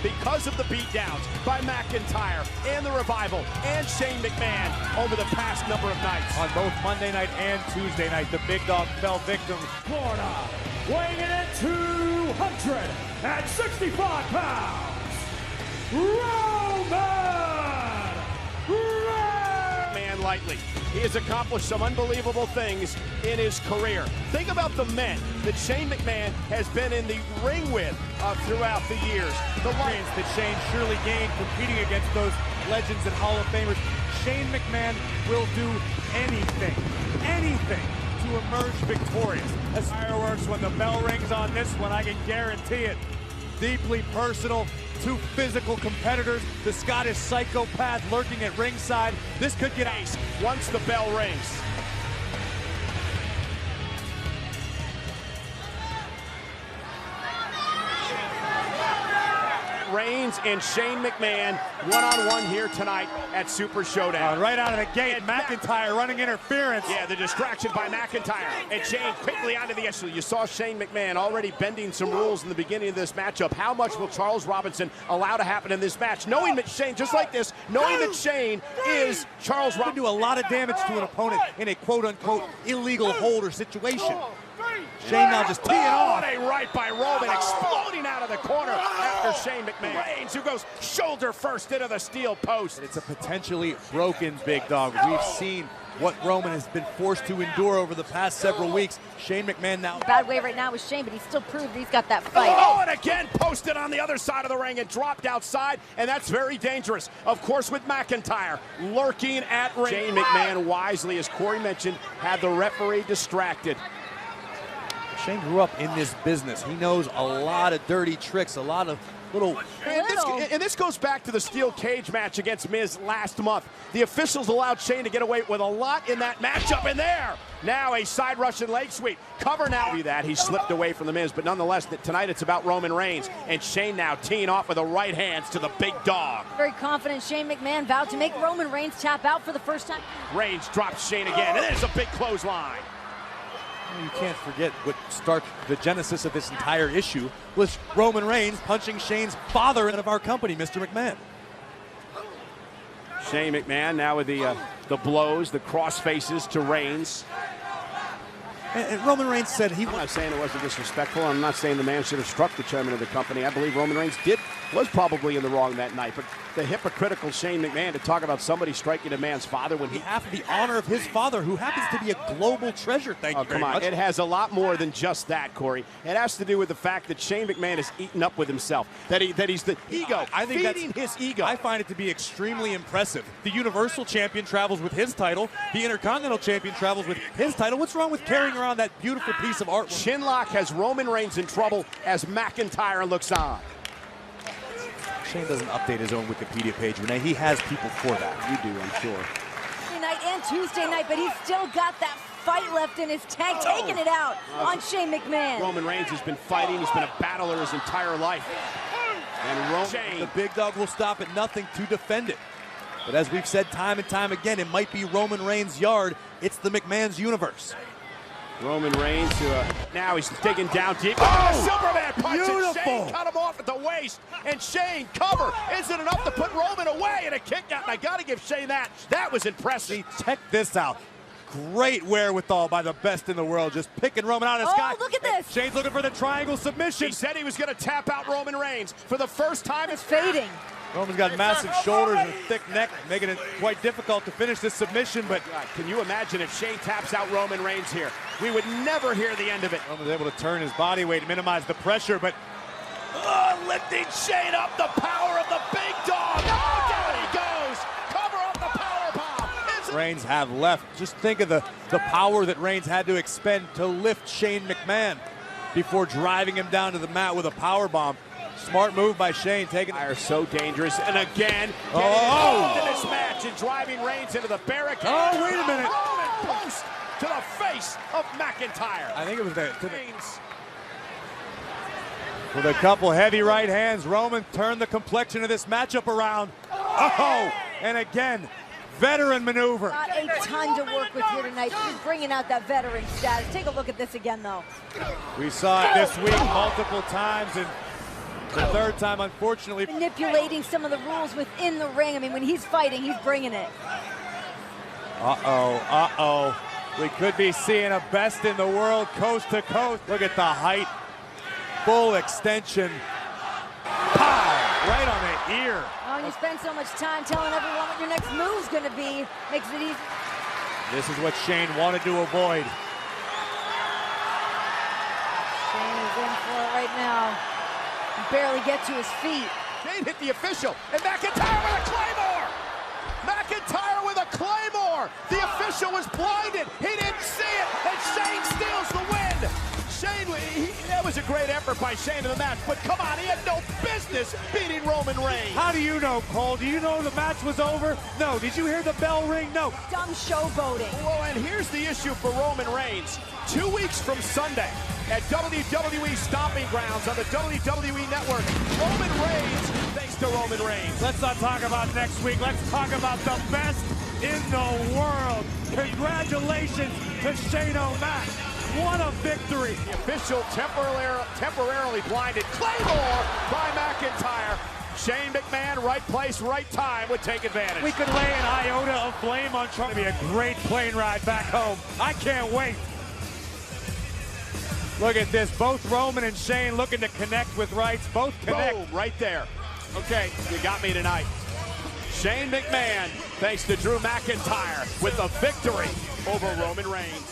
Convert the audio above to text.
because of the beatdowns by McIntyre and the Revival and Shane McMahon over the past number of nights. On both Monday night and Tuesday night, the big dog fell victim. Florida, weighing in at 265 pounds, Roman Reigns! Lightly. He has accomplished some unbelievable things in his career. Think about the men that Shane McMahon has been in the ring with throughout the years. The wins that Shane surely gained competing against those legends and Hall of Famers. Shane McMahon will do anything to emerge victorious. As fireworks when the bell rings on this one, I can guarantee it. Deeply personal. Two physical competitors, the Scottish psychopath lurking at ringside. This could get ice once the bell rings. Reigns and Shane McMahon one-on-one here tonight at Super Showdown. Right out of the gate, McIntyre running interference. Yeah, the distraction by McIntyre. And Shane quickly onto the issue. You saw Shane McMahon already bending some rules in the beginning of this matchup. How much will Charles Robinson allow to happen in this match? Knowing that Shane, just like this, knowing that Shane is Charles Robinson. Can do a lot of damage to an opponent in a quote-unquote illegal hold or situation. Shane now just teeing off. What a right by Roman, exploding out of the corner after Shane McMahon. Reigns, who goes shoulder first into the steel post. It's a potentially broken big dog. We've seen what Roman has been forced to endure over the past several weeks. Shane McMahon now. Bad way right now with Shane, but he still proved he's got that fight. Oh, and again posted on the other side of the ring and dropped outside, and that's very dangerous. Of course, with McIntyre lurking at ring. Shane McMahon wisely, as Corey mentioned, had the referee distracted. Shane grew up in this business. He knows a lot of dirty tricks, a lot of little... And this goes back to the steel cage match against Miz last month. The officials allowed Shane to get away with a lot in that matchup, and there, now a side Russian leg sweep. Cover now. That he slipped away from the Miz, but nonetheless, tonight it's about Roman Reigns, and Shane now teeing off with the right hands to the big dog. Very confident Shane McMahon vowed to make Roman Reigns tap out for the first time. Reigns drops Shane again, and there's a big clothesline. You can't forget what started the genesis of this entire issue was Roman Reigns punching Shane's father out of our company, Mr. McMahon. Shane McMahon now with the blows, the cross faces to Reigns. And Roman Reigns said he... I'm not saying it wasn't disrespectful. I'm not saying the man should have struck the chairman of the company. I believe Roman Reigns was probably in the wrong that night. But the hypocritical Shane McMahon to talk about somebody striking a man's father when he... Half the honor of his father, who happens to be a global treasure. Thank you very much. It has a lot more than just that, Corey. It has to do with the fact that Shane McMahon is eaten up with himself. That he's the ego. I think feeding his ego. I find it to be extremely impressive. The Universal Champion travels with his title. The Intercontinental Champion travels with his title. What's wrong with carrying around that beautiful piece of art? Chinlock has Roman Reigns in trouble as McIntyre looks on. Shane doesn't update his own Wikipedia page, Renee. He has people for that. You do, I'm sure. Night and Tuesday night, but he's still got that fight left in his tank, taking it out on Shane McMahon. Roman Reigns has been fighting. He's been a battler his entire life. And Shane, the big dog, will stop at nothing to defend it. But as we've said time and time again, it might be Roman Reigns' yard. It's the McMahon's universe. Roman Reigns, now he's digging down deep. Oh, Superman punch! Beautiful. Shane cut him off at the waist, and Shane cover. Isn't enough to put Roman away, and a kick out. And I got to give Shane that. That was impressive. Check this out. Great wherewithal by the best in the world, just picking Roman out of the sky. Oh, look at this. Shane's looking for the triangle submission. He said he was going to tap out Roman Reigns for the first time. It's fading. Roman's got massive shoulders and a thick neck, making it quite difficult to finish this submission, but... God, can you imagine if Shane taps out Roman Reigns here? We would never hear the end of it. Roman's able to turn his body weight, minimize the pressure, but... lifting Shane up, the power of the big dog. Oh, down he goes. Cover up the powerbomb. Reigns have left. Just think of the power that Reigns had to expend to lift Shane McMahon before driving him down to the mat with a powerbomb. Smart move by Shane, taking... Are so dangerous, and again, involved in this match and driving Reigns into the barricade. Oh, wait a minute. Roman post to the face of McIntyre. I think it was to Reigns. With a couple heavy right hands, Roman turned the complexion of this matchup around. Oh, and again, veteran maneuver. Got a ton to work with here tonight. He's bringing out that veteran status. Take a look at this again, though. We saw it this week multiple times, and The third time, unfortunately. Manipulating some of the rules within the ring. I mean, when he's fighting, he's bringing it. Uh-oh. We could be seeing a best in the world, coast to coast. Look at the height. Full extension. Pow! Right on the ear. Oh, and you spend so much time telling everyone what your next move's going to be. Makes it easy. This is what Shane wanted to avoid. Shane is in for it right now. He barely get to his feet. Shane hit the official, and McIntyre with a Claymore! McIntyre with a Claymore! The official was blinded. He didn't see it, and Shane steals the win. Shane, that was a great effort by Shane in the match, but come on, he had no business beating Roman Reigns. How do you know, Cole? Do you know the match was over? No. Did you hear the bell ring? No. Dumb showboating. Well, and here's the issue for Roman Reigns. 2 weeks from Sunday at WWE Stomping Grounds on the WWE Network, Roman Reigns, thanks to Roman Reigns. Let's not talk about next week. Let's talk about the best in the world. Congratulations to Shane O'Mac. What a victory. The official temporarily blinded. Claymore by McIntyre. Shane McMahon, right place, right time, would take advantage. We could lay an iota of blame on Trump. It'll be a great plane ride back home. I can't wait. Look at this. Both Roman and Shane looking to connect with rights. Both connect. Boom, right there. Okay, you got me tonight. Shane McMahon, thanks to Drew McIntyre, with the victory over Roman Reigns.